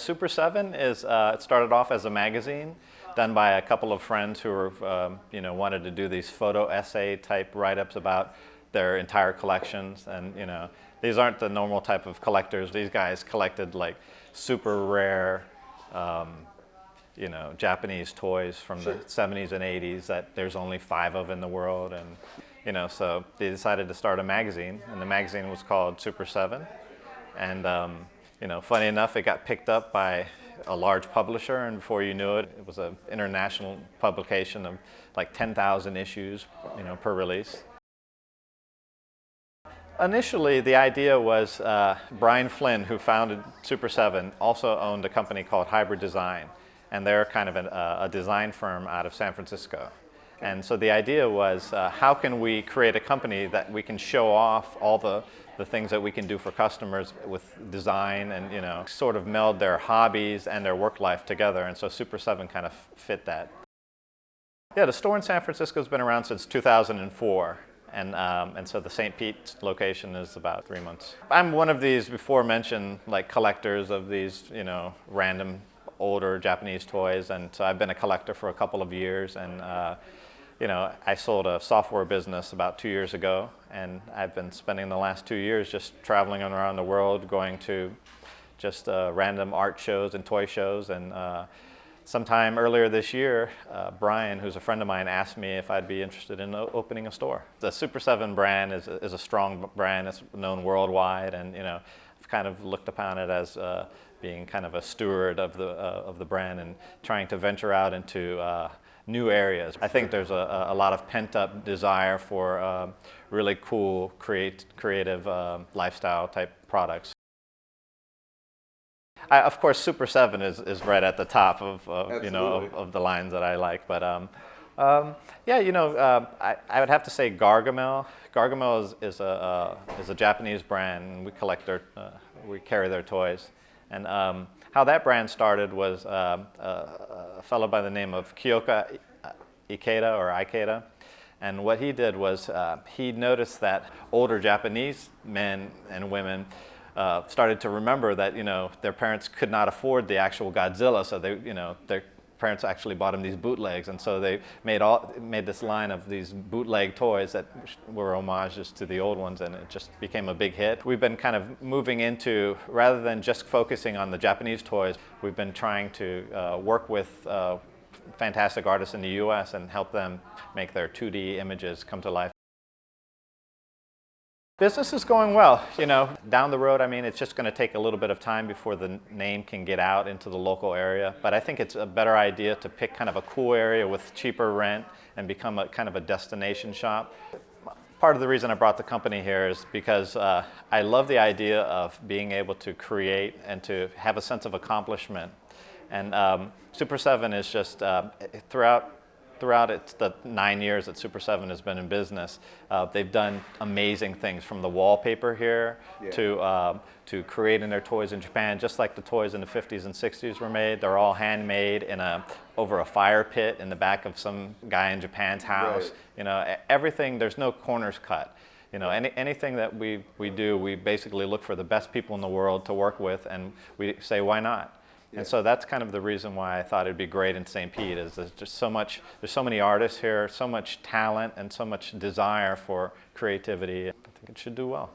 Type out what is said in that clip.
Super 7 is, it started off as a magazine done by a couple of friends who were, wanted to do these photo essay type write-ups about their entire collections. And, these aren't the normal type of collectors. These guys collected like super rare, Japanese toys from the 70s and 80s that there's only 5 of in the world. And, so they decided to start a magazine, and the magazine was called Super 7. And, funny enough, it got picked up by a large publisher, and before you knew it, it was an international publication of like 10,000 issues, per release. Initially, the idea was Brian Flynn, who founded Super 7, also owned a company called Hybrid Design, and they're kind of a design firm out of San Francisco. And so the idea was, how can we create a company that we can show off all the things that we can do for customers with design and, sort of meld their hobbies and their work life together. And so Super 7 kind of fit that. Yeah, the store in San Francisco has been around since 2004. And so the St. Pete location is about 3 months. I'm one of these before mentioned like collectors of these, random older Japanese toys. And so I've been a collector for a couple of years. And I sold a software business about 2 years ago, and I've been spending the last 2 years just traveling around the world, going to just random art shows and toy shows. And sometime earlier this year, Brian, who's a friend of mine, asked me if I'd be interested in opening a store. The Super 7 brand is a strong brand. It's known worldwide, and I've kind of looked upon it as being kind of a steward of the brand and trying to venture out into new areas. I think there's a lot of pent-up desire for really cool, creative lifestyle type products. Of course, Super 7 is right at the top of of the lines that I like. But I would have to say Gargamel. Gargamel is a Japanese brand, and we carry their toys. And how that brand started was a fellow by the name of Kyoka Ikeda. And what he did was he noticed that older Japanese men and women started to remember that their parents could not afford the actual Godzilla, so their parents actually bought them these bootlegs, and so they made this line of these bootleg toys that were homages to the old ones, and it just became a big hit. We've been kind of moving into, rather than just focusing on the Japanese toys, we've been trying to work with fantastic artists in the US and help them make their 2D images come to life. Business is going well. Down the road, it's just going to take a little bit of time before the name can get out into the local area. But I think it's a better idea to pick kind of a cool area with cheaper rent and become a kind of a destination shop. Part of the reason I brought the company here is because I love the idea of being able to create and to have a sense of accomplishment. And Super 7 is just, throughout the 9 years that Super 7 has been in business, they've done amazing things, from the wallpaper here to creating their toys in Japan, just like the toys in the 50s and 60s were made. They're all handmade over a fire pit in the back of some guy in Japan's house. Right. Everything, there's no corners cut. Anything that we do, we basically look for the best people in the world to work with, and we say, why not? Yeah. And so that's kind of the reason why I thought it'd be great in St. Pete, is there's just there's so many artists here, so much talent, and so much desire for creativity. I think it should do well.